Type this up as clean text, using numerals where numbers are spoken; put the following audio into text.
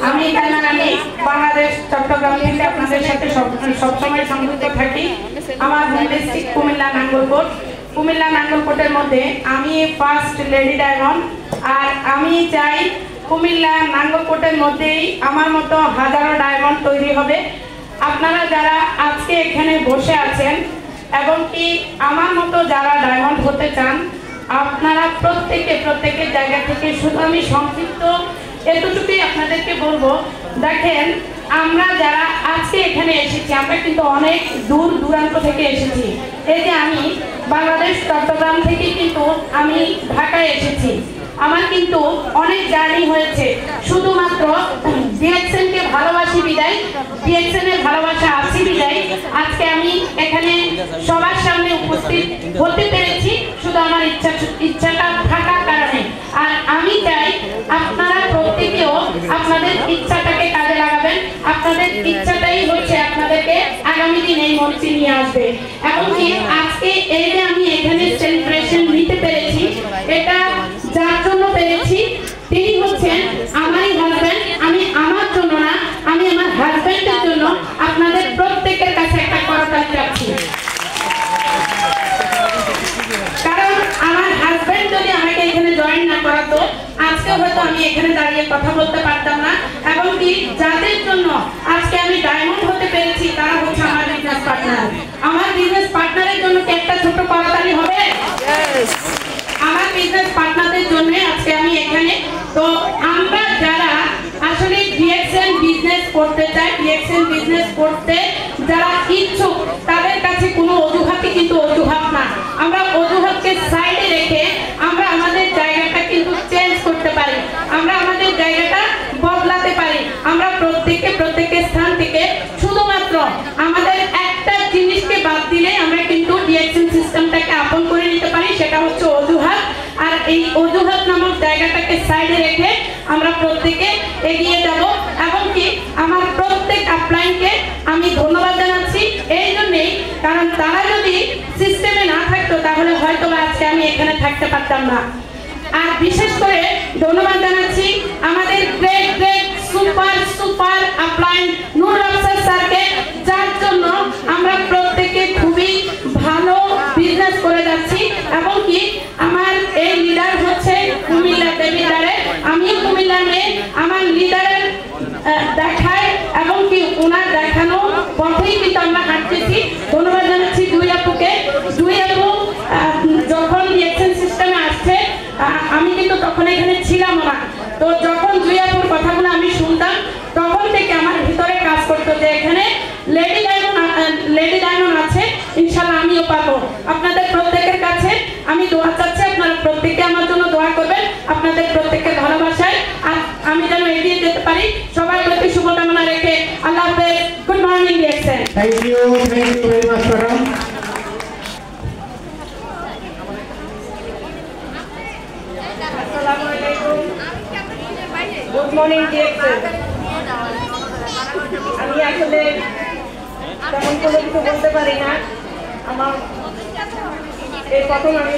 আমি কানাডি বাংলাদেশ চট্টগ্রাম থেকে আপনাদের সাথে সবসময় সংযুক্ত থাকি। আমার হোম ডিস্ট্রিক্ট কুমিল্লা নাঙ্গলকোট। কুমিল্লা নাঙ্গলকোটের মধ্যে আমি ফার্স্ট লেডি ডায়মন্ড। আর আমি চাই কুমিল্লা নাঙ্গলকোটের মধ্যেই আমার মতো হাজারো ডায়মন্ড তৈরি হবে। আপনারা যারা আজকে এখানে বসে আছেন এবং কি আমার মতো যারা ডায়মন্ড হতে চান, আপনারা প্রত্যেকের জায়গা থেকে শুধু আমি সংক্ষিপ্ত এতটুকুই আপনাদেরকে বলবো। দেখেন, আমরা যারা আজকে এখানে এসেছি, আমরা কিন্তু অনেক দূর দূরান্ত থেকে এসেছি। এই যে আমি বাংলাদেশ চট্টগ্রাম থেকে কিন্তু আমি ঢাকায় এসেছি। আমার কিন্তু অনেক জার্নি হয়েছে। শুধুমাত্র ডিএক্সএনকে ভালোবাসি বিদায়, ডিএক্সএনের ভালোবাসা আছি বিদায় আজকে আমি এখানে সবার সামনে উপস্থিত হতে পেরেছি, শুধু আমার ইচ্ছাটা থাকার কারণে। আর আমি চাই আপনারা প্রত্যেকেও আপনাদের ইচ্ছাটাকে কাজে লাগাবেন। আপনাদের ইচ্ছাটাই হচ্ছে আপনাদেরকে আগামী দিন এই মঞ্চে নিয়ে আসবে। এমনকি আজকে এই যে আমি এখানে সেলিব্রেশন নিতে পেরেছি, এটা যার জন্য পেরেছি তিনি হচ্ছেন আমারই হাজবেন্ড। আমি আমার জন্য না, আমি আমার হাজবেন্ডের জন্য আপনাদের প্রত্যেকের কাছে একটা করতালি চাচ্ছি। কারণ আমার হাজবেন্ড যদি আমাকে এখানে জয়েন না করাতো, আজকে হয়তো আমি এখানে দাঁড়িয়ে কথা বলতে পারতাম না। এবং কি যাদের জন্য আজকে আমি ডায়মন্ড হতে পেরেছি, তারা হচ্ছে আমার বিজনেস পার্টনার। আমার বিজনেস পার্টনারের জন্য কি একটা ছোট করতালি হবে? আমার বিজনেস পার্টনারদের জন্য আজকে আমি এখানে। তো আমরা যারা আসলে ডিএক্সএন বিজনেস করতে চাই, ডিএক্সএন বিজনেস করতে যারা ইচ্ছুক, তাদের কাছে কোনো অজুহাতই কিন্তু অজুহাত না। আমরা অজুহাতকে সাইডে রেখে আমরা আমাদের জায়গাটা কিন্তু চেঞ্জ করতে পারি, আমরা আমাদের জায়গাটা বদলাতে পারি। আমরা প্রত্যেকের স্থান থেকে শুধুমাত্র আমাদের একটা জিনিসকে বাদ দিলে আমরা কিন্তু ডিএক্সএন সিস্টেমটাকে আপন করে নিতে পারি, সেটা হচ্ছে অজুহাত। আর এই অজুহাত নামক জায়গাটাকে সাইডে রেখে আমরা প্রত্যেকে এগিয়ে যাব। এবং কি আমার প্রত্যেক আপলাইনকে আমি ধন্যবাদ জানাচ্ছি এই জন্যেই, কারণ তারা যদি সিস্টেমে না থাকতো তাহলে হয়তো আজকে আমি এখানে থাকতে পারতাম না। আর বিশেষ করে ধন্যবাদ জানাচ্ছি আমাদের গ্রেট সুপার আপলাইন নূর আফসার স্যারকে, যার জন্য আমরা প্রত্যেকে খুবই ভালো বিজনেস করে যাচ্ছি। এবং কি আমার এই লিডার হচ্ছে কুমিল্লাতে লিডারে, আমিও কুমিল্লা মেয়ে, আমার লিডারের দেখায় এবং কি ওনার দেখানো পথেই কিন্তু আমরা হাঁটতেছি। ধন্যবাদ জানাচ্ছি দুই আপুকে। দুই আপু যখন ডিএক্সএন সিস্টেমে আসছে, আমি কিন্তু তখন এখানে ছিলাম না। তো যখন দুই আপুর কথাগুলো আমি শুনতাম, তখন থেকে আমার ভিতরে কাজ করতো যে এখানে লেডি ডায়মন্ড আছে, ইনশাআল্লাহ আমিও পাবো। আপনাদের প্রত্যেকের কাছে আমি দোয়া চাচ্ছি, আপনারা প্রত্যেকে আমার জন্য দোয়া করবেন, আপনাদের প্রত্যেকের ভালোবাসায় আর আমি যেন এগিয়ে যেতে পারি। সবার প্রতি শুভকামনা রেখে আল্লাহ হাফেজ। Good morning DXN. Thank you very much madam. আসসালামু আলাইকুম। Good morning DXN. আমি আসলে তেমন কোনো কিছু বলতে পারি না। আমার এই প্রথম আমি